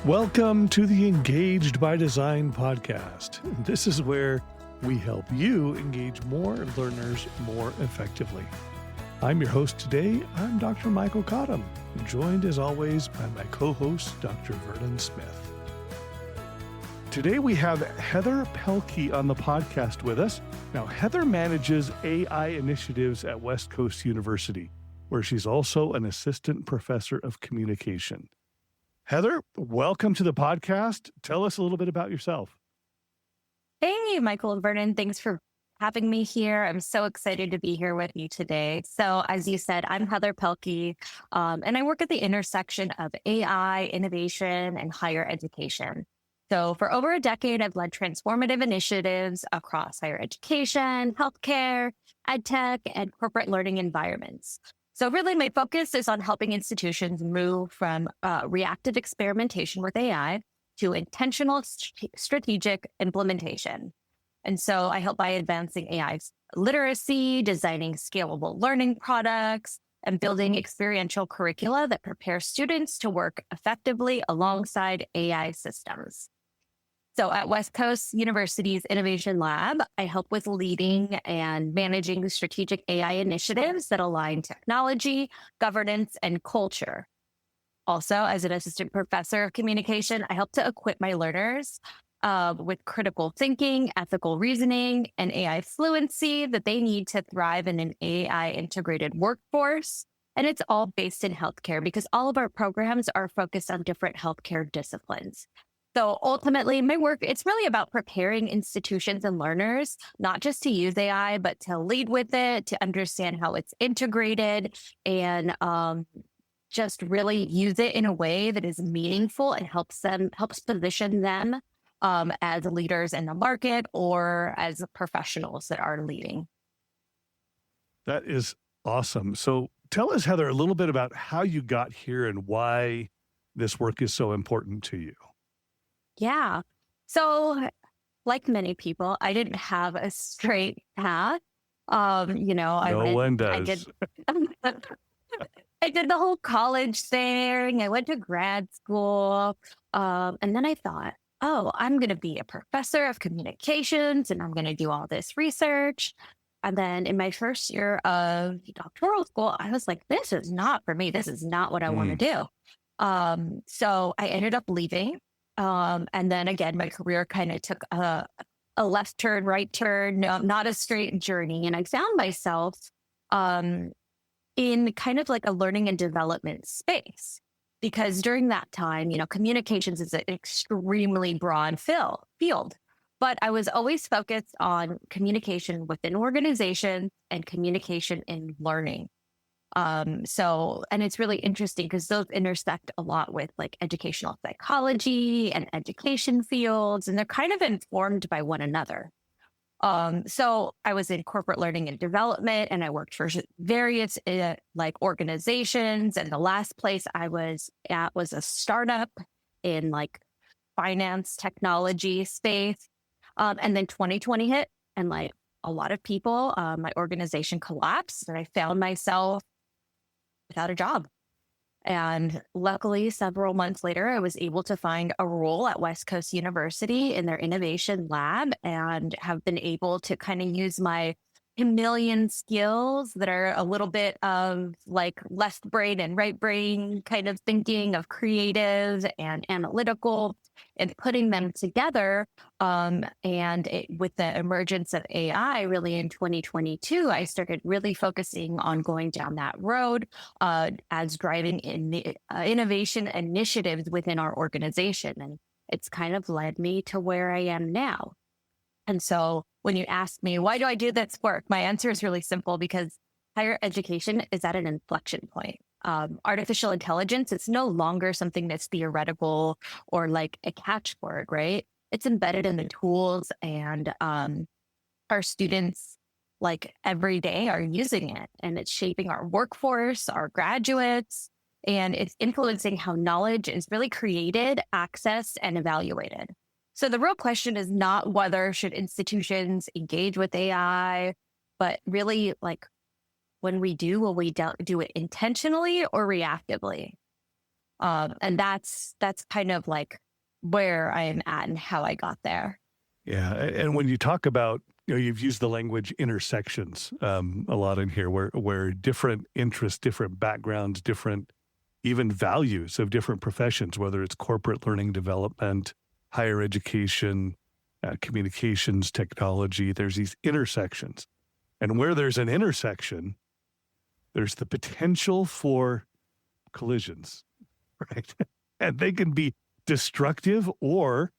Welcome to the Engaged by Design podcast. This is where we help you engage more learners more effectively. I'm your host today. I'm Dr. Michael Cottam, joined as always by my co-host, Dr. Vernon Smith. Today we have Heather Pelkie on the podcast with us. Now, Heather manages AI initiatives at West Coast University, where she's also an assistant professor of communication. Heather, welcome to the podcast. Tell us a little bit about yourself. Hey, Michael and Vernon. Thanks for having me here. I'm so excited to be here with you today. So as you said, I'm Heather Pelkie, and I work at the intersection of AI, innovation, and higher education. So for over a decade, I've led transformative initiatives across higher education, healthcare, edtech, and corporate learning environments. So really, my focus is on helping institutions move from reactive experimentation with AI to intentional strategic implementation. And so I help by advancing AI literacy, designing scalable learning products, and building experiential curricula that prepare students to work effectively alongside AI systems. So at West Coast University's Innovation Lab, I help with leading and managing strategic AI initiatives that align technology, governance, and culture. Also, as an assistant professor of communication, I help to equip my learners with critical thinking, ethical reasoning, and AI fluency that they need to thrive in an AI integrated workforce. And it's all based in healthcare because all of our programs are focused on different healthcare disciplines. So ultimately, my work, it's really about preparing institutions and learners, not just to use AI, but to lead with it, to understand how it's integrated, and just really use it in a way that is meaningful and helps position them as leaders in the market or as professionals that are leading. That is awesome. So tell us, Heather, a little bit about how you got here and why this work is so important to you. Yeah. So like many people, I didn't have a straight path. No one does. I did the whole college thing. I went to grad school. And then I thought, I'm going to be a professor of communications and I'm going to do all this research. And then in my first year of doctoral school, I was like, this is not for me. This is not what I want to do. So I ended up leaving. And then again, my career kind of took a left turn, right turn, not a straight journey. And I found myself in kind of like a learning and development space. Because during that time, communications is an extremely broad field. But I was always focused on communication within organizations and communication in learning. And it's really interesting because those intersect a lot with like educational psychology and education fields, and they're kind of informed by one another. So I was in corporate learning and development, and I worked for various organizations. And the last place I was at was a startup in like finance technology space. And then 2020 hit, and like a lot of people, my organization collapsed, and I found myself without a job. And luckily, several months later, I was able to find a role at West Coast University in their innovation lab and have been able to kind of use my chameleon skills that are a little bit of like left brain and right brain kind of thinking of creative and analytical and putting them together. With the emergence of AI really in 2022, I started really focusing on going down that road as driving innovation initiatives within our organization. And it's kind of led me to where I am now. And so when you ask me, why do I do this work? My answer is really simple because higher education is at an inflection point. Artificial intelligence, it's no longer something that's theoretical or like a catchword, right? It's embedded in the tools, and our students like every day are using it, and it's shaping our workforce, our graduates, and it's influencing how knowledge is really created, accessed, and evaluated. So the real question is not whether should institutions engage with AI, but really like when we do, will we do it intentionally or reactively? And that's kind of like where I am at and how I got there. Yeah. And when you talk about, you've used the language intersections a lot in here, where different interests, different backgrounds, different even values of different professions, whether it's corporate learning development, higher education, communications, technology, there's these intersections. And where there's an intersection, there's the potential for collisions, right? And they can be destructive, or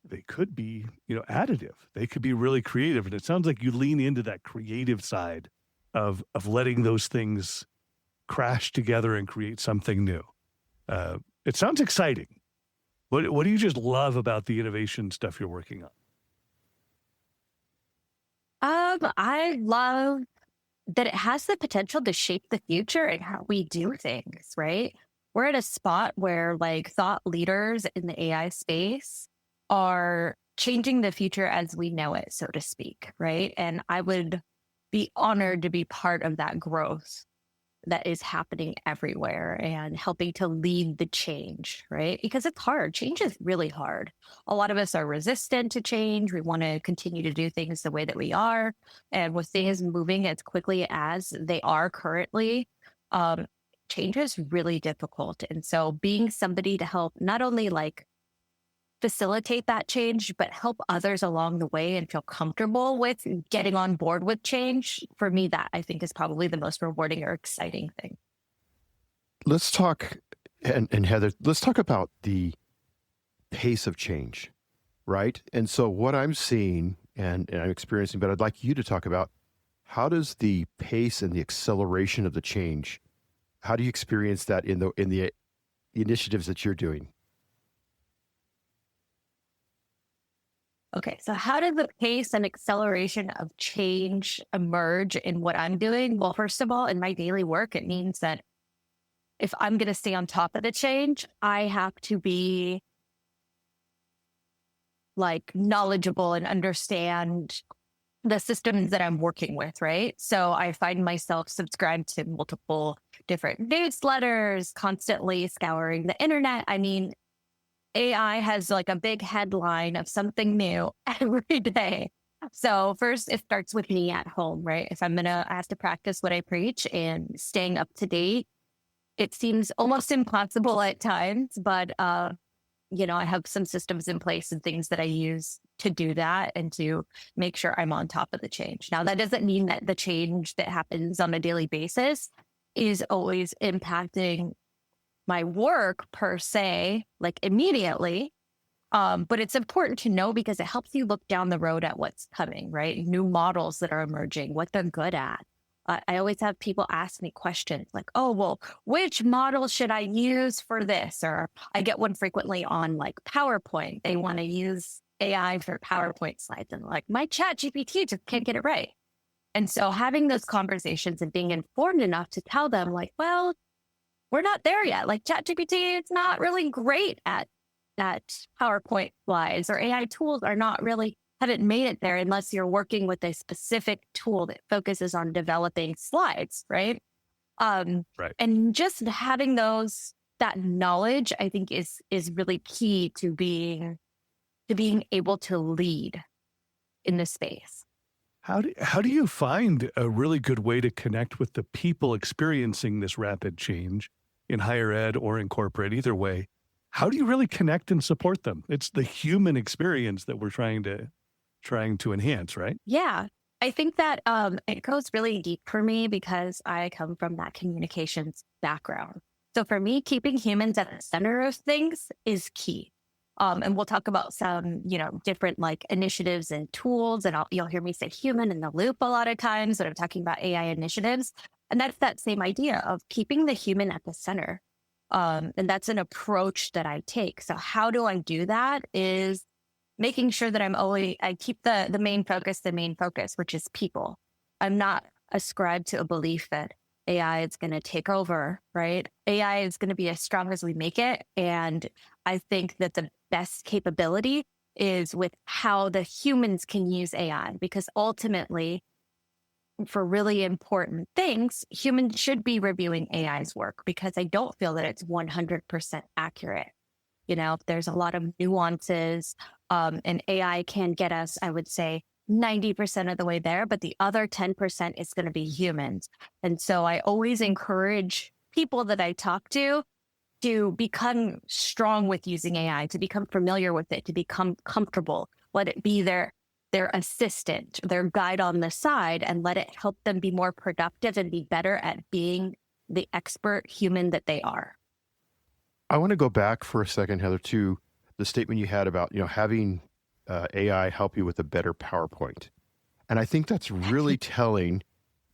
they could be, additive. They could be really creative. And it sounds like you lean into that creative side of letting those things crash together and create something new. It sounds exciting. What do you just love about the innovation stuff you're working on? I love that it has the potential to shape the future and how we do things, right? We're at a spot where like thought leaders in the AI space are changing the future as we know it, so to speak, right? And I would be honored to be part of that growth that is happening everywhere and helping to lead the change, right? Because it's hard. Change is really hard. A lot of us are resistant to change. We want to continue to do things the way that we are. And with things moving as quickly as they are currently, change is really difficult. And so being somebody to help not only like facilitate that change, but help others along the way and feel comfortable with getting on board with change. For me, that I think is probably the most rewarding or exciting thing. Let's talk, and Heather, let's talk about the pace of change, right? And so what I'm seeing and I'm experiencing, but I'd like you to talk about, how does the pace and the acceleration of the change, how do you experience that in the initiatives that you're doing? Okay, so how did the pace and acceleration of change emerge in what I'm doing? Well, first of all, in my daily work, it means that if I'm going to stay on top of the change, I have to be like knowledgeable and understand the systems that I'm working with, right? So I find myself subscribed to multiple different newsletters, constantly scouring the internet. I mean, AI has like a big headline of something new every day. So first, it starts with me at home, right? If I have to practice what I preach and staying up to date, it seems almost impossible at times, but I have some systems in place and things that I use to do that and to make sure I'm on top of the change. Now, that doesn't mean that the change that happens on a daily basis is always impacting my work per se, like immediately. But it's important to know because it helps you look down the road at what's coming, right? New models that are emerging, what they're good at. I always have people ask me questions like, oh, well, which model should I use for this? Or I get one frequently on like PowerPoint. They want to use AI for PowerPoint slides. And like, my chat GPT just can't get it right. And so having those conversations and being informed enough to tell them like, well, we're not there yet. Like ChatGPT, it's not really great at PowerPoint slides, or AI tools haven't made it there unless you're working with a specific tool that focuses on developing slides, right? Right. And just having that knowledge, I think is really key to being able to lead in this space. How do you find a really good way to connect with the people experiencing this rapid change in higher ed or in corporate, either way? How do you really connect and support them? It's the human experience that we're trying to enhance, right? Yeah, I think that it goes really deep for me because I come from that communications background. So for me, keeping humans at the center of things is key. And we'll talk about some, different like initiatives and tools, and you'll hear me say human in the loop a lot of times when I'm talking about AI initiatives. And that's that same idea of keeping the human at the center. And that's an approach that I take. So how do I do that is making sure that I keep the main focus, which is people. I'm not ascribed to a belief that AI is going to take over, right? AI is going to be as strong as we make it. And I think that the best capability is with how the humans can use AI, because ultimately for really important things, humans should be reviewing AI's work because I don't feel that it's 100% accurate. There's a lot of nuances, and AI can get us, I would say, 90% of the way there, but the other 10% is going to be humans. And so I always encourage people that I talk to become strong with using AI, to become familiar with it, to become comfortable. Let it be their assistant, their guide on the side, and let it help them be more productive and be better at being the expert human that they are. I want to go back for a second, Heather, to the statement you had about, having AI help you with a better PowerPoint. And I think that's really telling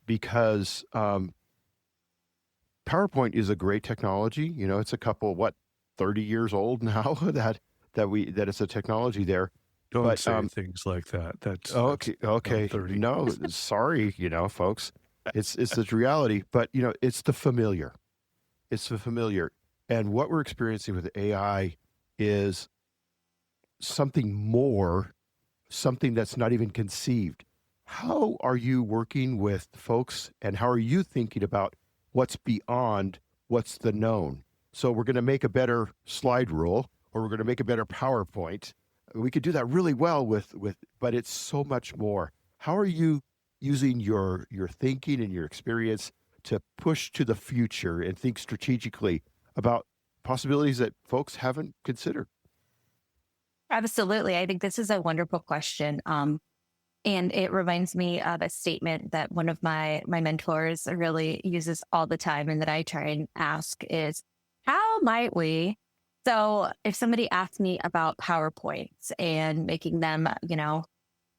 because PowerPoint is a great technology. It's a couple, 30 years old now that it's a technology there. Don't say things like that. That's okay. Okay. 30. No, sorry, folks. It's the reality, but it's the familiar. It's the familiar. And what we're experiencing with AI is something more, something that's not even conceived. How are you working with folks, and how are you thinking about what's beyond what's the known? So we're going to make a better slide rule, or we're going to make a better PowerPoint. We could do that really well but it's so much more. How are you using your thinking and your experience to push to the future and think strategically about possibilities that folks haven't considered? Absolutely. I think this is a wonderful question. And it reminds me of a statement that one of my mentors really uses all the time and that I try and ask is, how might we? So if somebody asks me about PowerPoints and making them,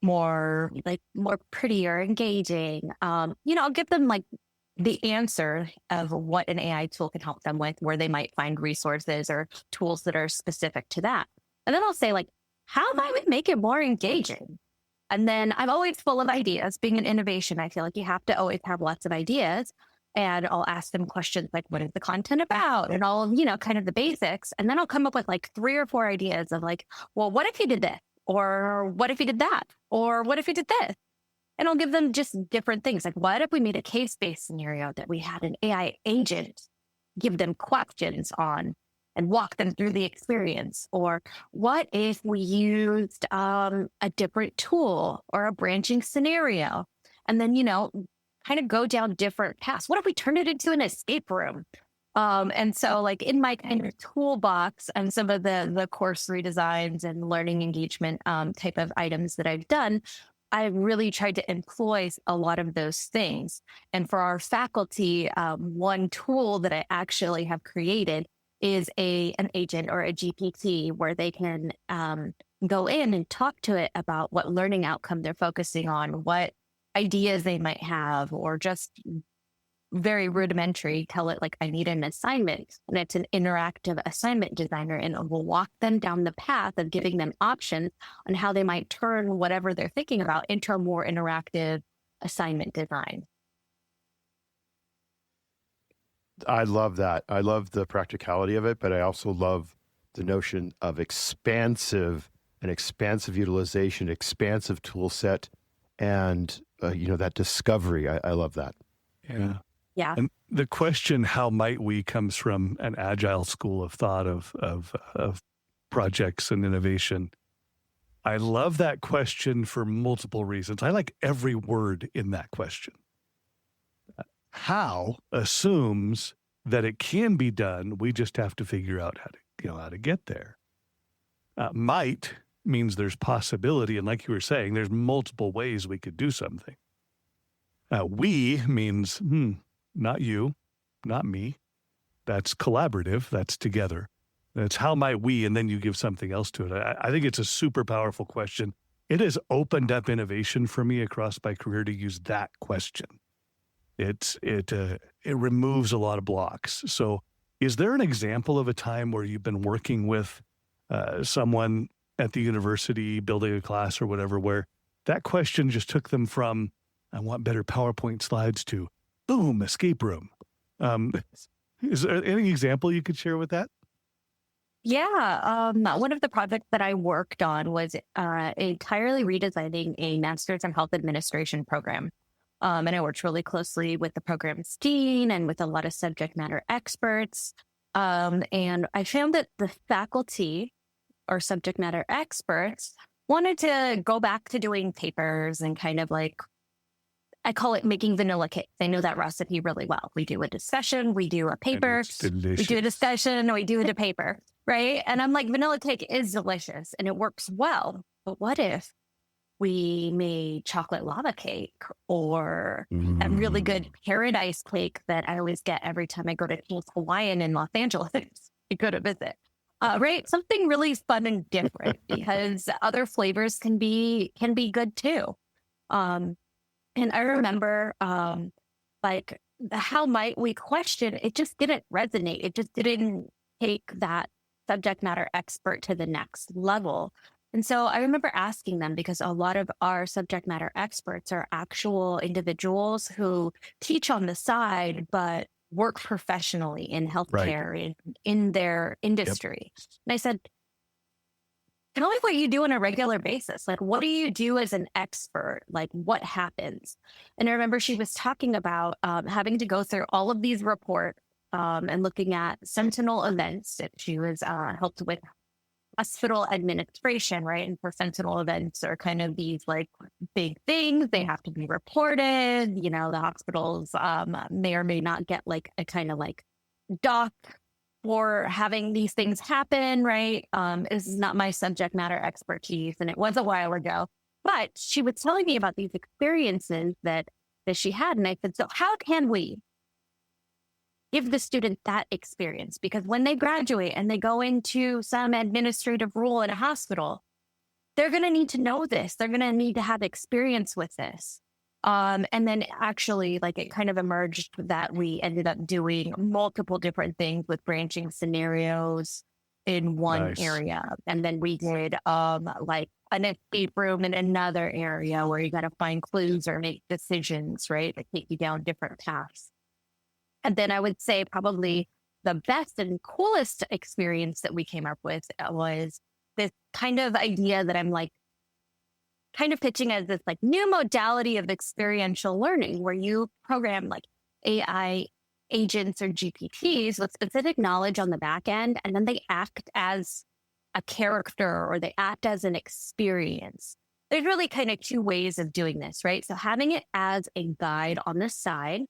more prettier, engaging, I'll give them the answer of what an AI tool can help them with, where they might find resources or tools that are specific to that. And then I'll say, how might we make it more engaging? And then I'm always full of ideas. Being an innovation, I feel like you have to always have lots of ideas. And I'll ask them questions like, what is the content about? And all, kind of the basics. And then I'll come up with 3 or 4 ideas of well, what if you did this? Or what if you did that? Or what if you did this? And I'll give them just different things. What if we made a case-based scenario that we had an AI agent give them questions on and walk them through the experience? Or what if we used a different tool or a branching scenario? And then, kind of go down different paths. What if we turned it into an escape room? And so in my kind of toolbox and some of the course redesigns and learning engagement type of items that I've done, I've really tried to employ a lot of those things. And for our faculty, one tool that I actually have created is an agent or a GPT where they can go in and talk to it about what learning outcome they're focusing on, what ideas they might have, or just very rudimentary, tell it I need an assignment, and it's an interactive assignment designer, and it will walk them down the path of giving them options on how they might turn whatever they're thinking about into a more interactive assignment design. I love that. I love the practicality of it, but I also love the notion of expansive utilization, expansive tool set, and that discovery. I love that. Yeah. Yeah. And the question, how might we, comes from an agile school of thought of projects and innovation. I love that question for multiple reasons. I like every word in that question. How assumes that it can be done. We just have to figure out how to get there. Might means there's possibility. And like you were saying, there's multiple ways we could do something. We means, not you, not me. That's collaborative. That's together. That's how might we, and then you give something else to it. I think it's a super powerful question. It has opened up innovation for me across my career to use that question. It removes a lot of blocks. So is there an example of a time where you've been working with someone at the university, building a class or whatever, where that question just took them from, I want better PowerPoint slides, to, boom, escape room? Is there any example you could share with that? Yeah. One of the projects that I worked on was entirely redesigning a master's in health administration program. And I worked really closely with the program's dean and with a lot of subject matter experts. And I found that the faculty or subject matter experts wanted to go back to doing papers and kind of like, I call it making vanilla cake. They know that recipe really well. We do a discussion, we do a paper, we do a discussion, we do a paper, right? And I'm like, vanilla cake is delicious and it works well. But what if we made chocolate lava cake or a really good paradise cake that I always get every time I go to King's Hawaiian in Los Angeles to go to visit? Right? Something really fun and different because other flavors can be good too. And I remember like how might we question, it just didn't resonate. It just didn't take that subject matter expert to the next level. And so I remember asking them, because a lot of our subject matter experts are actual individuals who teach on the side, but work professionally in healthcare in their industry. Yep. And I said, tell me what you do on a regular basis. Like, what do you do as an expert? Like, what happens? And I remember she was talking about having to go through all of these reports and looking at sentinel events that she was helped with hospital administration, right? And for sentinel events are kind of these like big things. They have to be reported. You know, the hospitals may or may not get like a kind of like doc for having these things happen, right? This is not my subject matter expertise, and it was a while ago. But she was telling me about these experiences that she had, and I said, so how can we give the student that experience? Because when they graduate and they go into some administrative role in a hospital, they're going to need to know this. They're going to need to have experience with this. And then actually, like, it kind of emerged that we ended up doing multiple different things with branching scenarios in one area. And then we did like an escape room in another area where you got to find clues or make decisions, right? That take you down different paths. And then I would say probably the best and coolest experience that we came up with was this kind of idea that I'm like kind of pitching as this like new modality of experiential learning where you program like AI agents or GPTs with specific knowledge on the back end, and then they act as a character or they act as an experience. There's really kind of two ways of doing this, right? So having it as a guide on the side,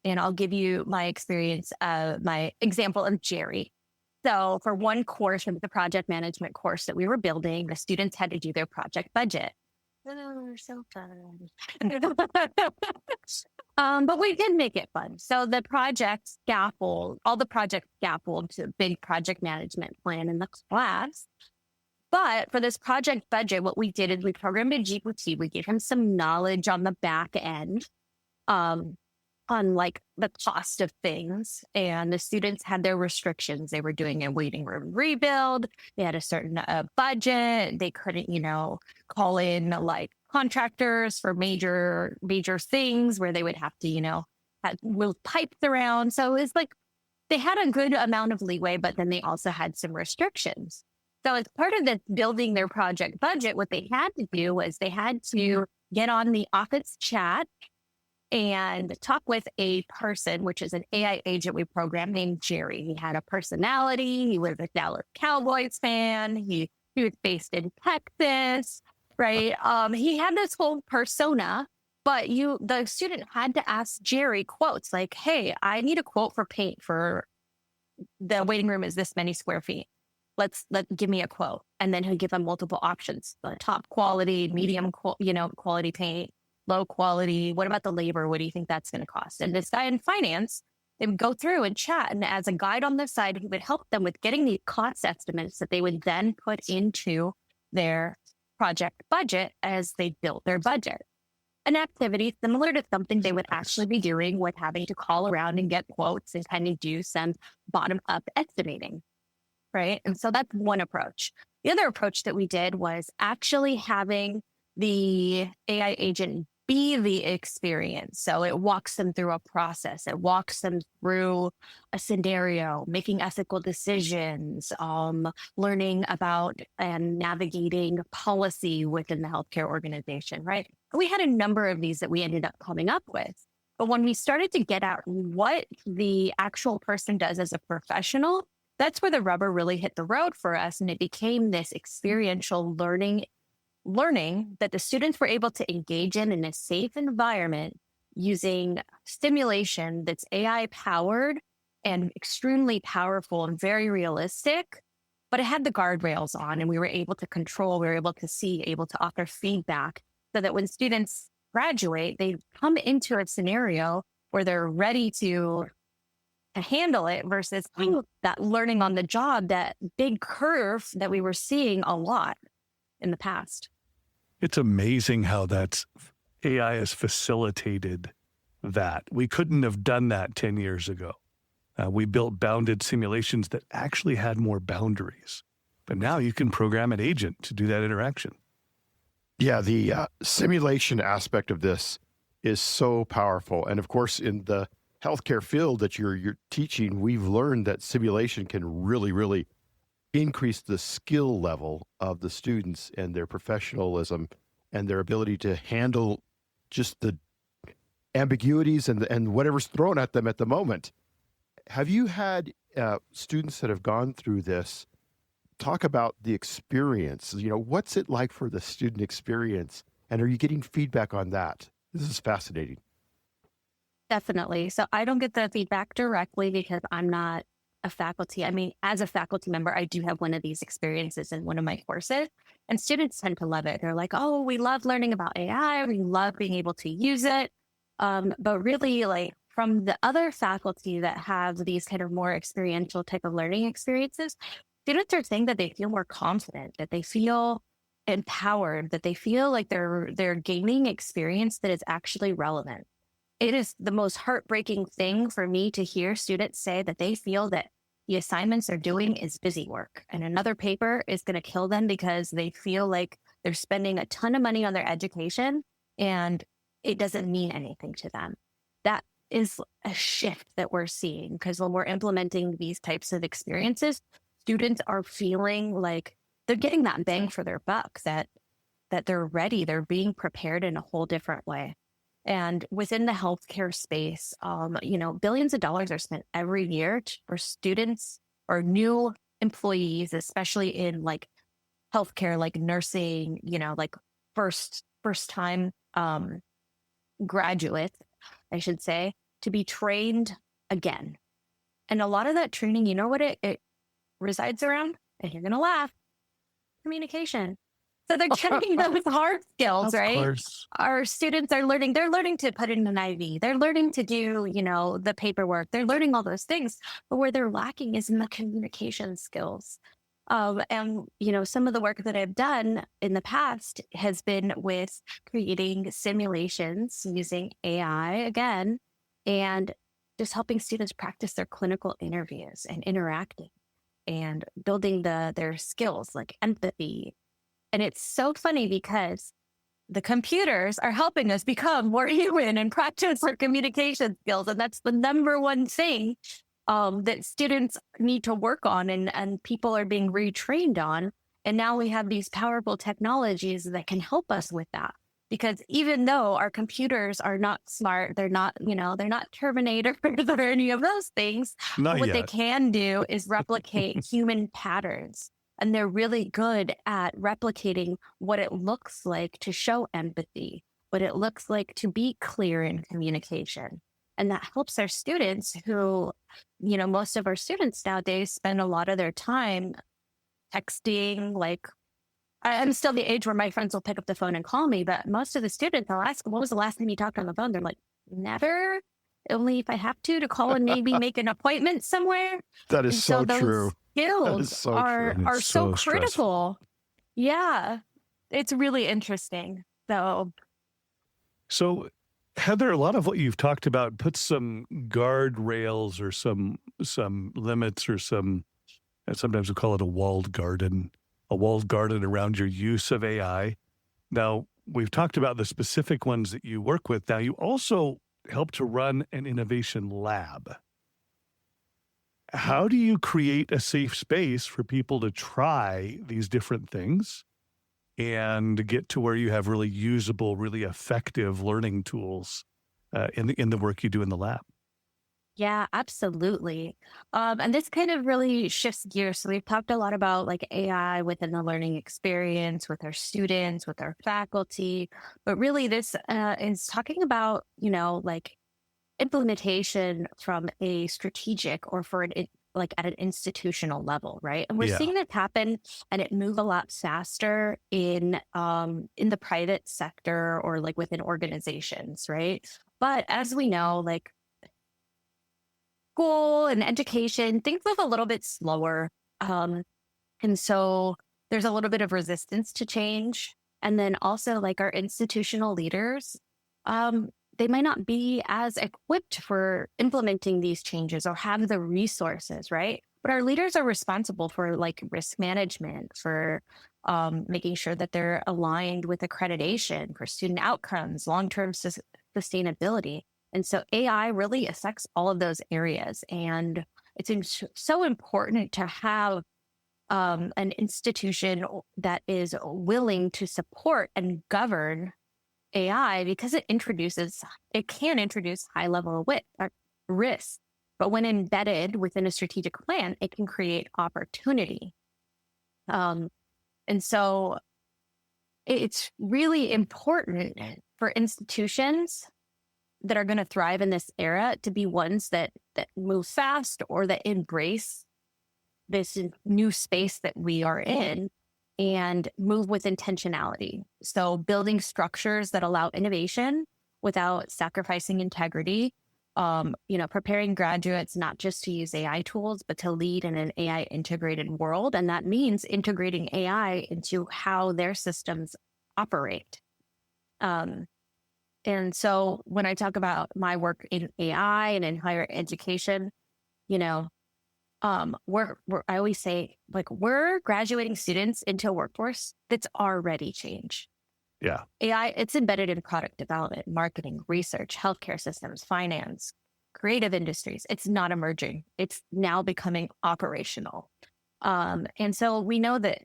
and I'll give you my experience, my example of Jerry. So for one course, the project management course that we were building, the students had to do their project budget. Oh, so fun. But we did make it fun. So the project scaffold, all the project scaffold to a big project management plan in the class. But for this project budget, what we did is we programmed a GPT. We gave him some knowledge on the back end. On like the cost of things, and the students had their restrictions. They were doing a waiting room rebuild. They had a certain budget. They couldn't, call in like contractors for major things where they would have to, move pipes around. So it was like they had a good amount of leeway, but then they also had some restrictions. So as part of this building their project budget, what they had to do was they had to get on the office chat and talk with a person, which is an AI agent we programmed named Jerry. He had a personality. He was a Dallas Cowboys fan. He was based in Texas, right? He had this whole persona, but the student had to ask Jerry quotes like, hey, I need a quote for paint for the waiting room is this many square feet. Give me a quote. And then he'll give them multiple options, the top quality, medium, quality paint, low quality. What about the labor? What do you think that's going to cost? And this guy in finance, they would go through and chat. And as a guide on the side, he would help them with getting the cost estimates that they would then put into their project budget as they built their budget. An activity similar to something they would actually be doing with having to call around and get quotes and kind of do some bottom-up estimating, right? And so that's one approach. The other approach that we did was actually having the AI agent be the experience. So it walks them through a process. It walks them through a scenario, making ethical decisions, learning about and navigating policy within the healthcare organization, right? We had a number of these that we ended up coming up with. But when we started to get at what the actual person does as a professional, that's where the rubber really hit the road for us. And it became this experiential learning that the students were able to engage in a safe environment using stimulation that's AI powered and extremely powerful and very realistic, but it had the guardrails on and we were able to control, we were able to see, able to offer feedback so that when students graduate, they come into a scenario where they're ready to handle it versus that learning on the job, that big curve that we were seeing a lot in the past. It's amazing how AI has facilitated that. We couldn't have done that 10 years ago. We built bounded simulations that actually had more boundaries. But now you can program an agent to do that interaction. Yeah, the simulation aspect of this is so powerful. And of course, in the healthcare field that you're teaching, we've learned that simulation can really, really increase the skill level of the students and their professionalism and their ability to handle just the ambiguities and whatever's thrown at them at the moment. Have you had students that have gone through this talk about the experience? What's it like for the student experience? And are you getting feedback on that? This is fascinating. Definitely. So I don't get the feedback directly because I'm not a faculty. I mean, as a faculty member, I do have one of these experiences in one of my courses, and students tend to love it. They're like, oh, we love learning about AI. We love being able to use it. But really, like from the other faculty that have these kind of more experiential type of learning experiences, students are saying that they feel more confident, that they feel empowered, that they feel like they're gaining experience that is actually relevant. It is the most heartbreaking thing for me to hear students say that they feel that the assignments they're doing is busy work and another paper is going to kill them because they feel like they're spending a ton of money on their education and it doesn't mean anything to them. That is a shift that we're seeing because when we're implementing these types of experiences, students are feeling like they're getting that bang for their buck, that they're ready, they're being prepared in a whole different way. And within the healthcare space, billions of dollars are spent every year for students or new employees, especially in like healthcare, like nursing, like first time graduates, I should say, to be trained again. And a lot of that training, you know what it resides around? And you're going to laugh. Communication. So they're getting those hard skills, right? Of course. Our students are learning, they're learning to put in an IV. They're learning to do, the paperwork. They're learning all those things. But where they're lacking is in the communication skills. And some of the work that I've done in the past has been with creating simulations using AI again, and just helping students practice their clinical interviews and interacting and building their skills like empathy. And it's so funny because the computers are helping us become more human and practice our communication skills. And that's the number one thing that students need to work on and people are being retrained on. And now we have these powerful technologies that can help us with that. Because even though our computers are not smart, they're not Terminators or any of those things. Not what yet. they can do is replicate human patterns. And they're really good at replicating what it looks like to show empathy, what it looks like to be clear in communication. And that helps our students who, most of our students nowadays spend a lot of their time texting. Like, I'm still the age where my friends will pick up the phone and call me, but most of the students, I'll ask, what was the last time you talked on the phone? They're like, never. Only if I have to call and maybe make an appointment somewhere. That is so true. Skills so are true. so It's so critical. Yeah, it's really interesting. So, Heather, a lot of what you've talked about puts some guardrails or some limits or sometimes we call it a walled garden around your use of AI. Now, we've talked about the specific ones that you work with. Now, you also help to run an innovation lab. How do you create a safe space for people to try these different things and get to where you have really usable, really effective learning tools in the work you do in the lab. Yeah, absolutely. And this kind of really shifts gears. So we've talked a lot about like AI within the learning experience with our students, with our faculty, but really this is talking about, like implementation from a strategic or for like at an institutional level, right? And we're Yeah. seeing it happen and it move a lot faster in the private sector or like within organizations, right? But as we know, like school and education, things move a little bit slower. Um, and so there's a little bit of resistance to change. And then also, like our institutional leaders, they might not be as equipped for implementing these changes or have the resources, right? But our leaders are responsible for like risk management, for making sure that they're aligned with accreditation, for student outcomes, long-term sustainability. And so AI really affects all of those areas. And it's so important to have an institution that is willing to support and govern AI because it can introduce high level risk. But when embedded within a strategic plan, it can create opportunity. And so it's really important for institutions that are going to thrive in this era to be ones that move fast or that embrace this new space that we are in and move with intentionality. So building structures that allow innovation without sacrificing integrity, preparing graduates not just to use AI tools, but to lead in an AI integrated world. And that means integrating AI into how their systems operate. And so when I talk about my work in AI and in higher education, I always say, like, we're graduating students into a workforce that's already changed. Yeah. AI, it's embedded in product development, marketing, research, healthcare systems, finance, creative industries. It's not emerging. It's now becoming operational. And so we know that,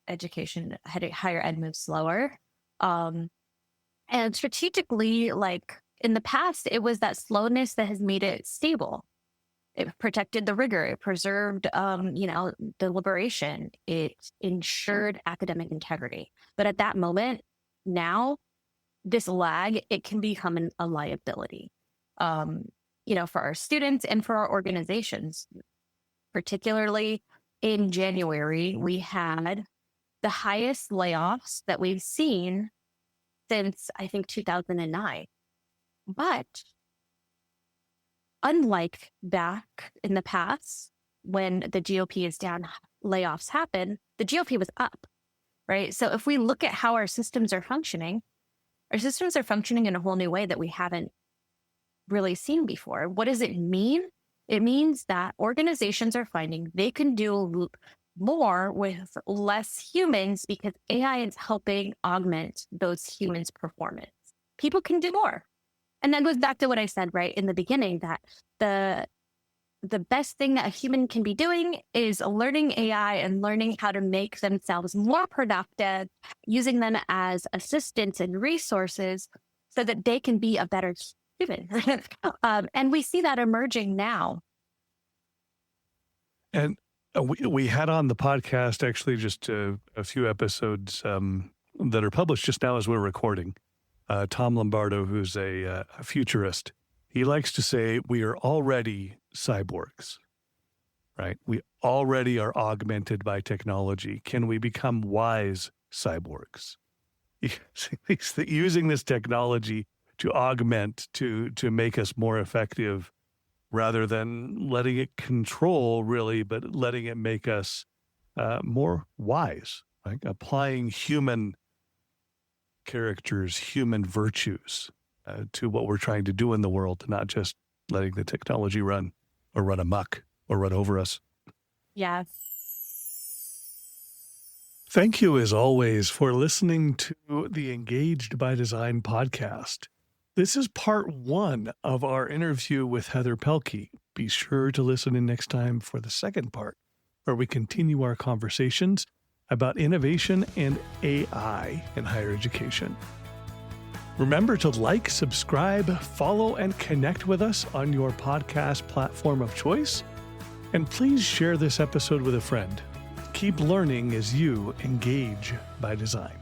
education, higher ed moves slower. And strategically, like in the past, it was that slowness that has made it stable. It protected the rigor. It preserved, deliberation. It ensured academic integrity. But at that moment, now, this lag, it can become a liability, for our students and for our organizations. Particularly in January, we had the highest layoffs that we've seen since, I think, 2009. But unlike back in the past, when the GOP is down, layoffs happen, the GOP was up, right? So if we look at how our systems are functioning in a whole new way that we haven't really seen before. What does it mean? It means that organizations are finding they can do more with less humans because AI is helping augment those humans' performance. People can do more. And that goes back to what I said right in the beginning, that the best thing that a human can be doing is learning AI and learning how to make themselves more productive, using them as assistants and resources so that they can be a better human. And we see that emerging now. And we had on the podcast actually just a few episodes that are published just now as we're recording. Tom Lombardo, who's a futurist, he likes to say we are already cyborgs, right? We already are augmented by technology. Can we become wise cyborgs? He's using this technology to augment, to make us more effective, rather than letting it control, really, but letting it make us more wise, right? Applying human characters, human virtues to what we're trying to do in the world, not just letting the technology run amok or run over us. Yes. Thank you, as always, for listening to the Engaged by Design podcast. This is part 1 of our interview with Heather Pelkie. Be sure to listen in next time for the second part, where we continue our conversations about innovation and AI in higher education. Remember to like, subscribe, follow, and connect with us on your podcast platform of choice. And please share this episode with a friend. Keep learning as you engage by design.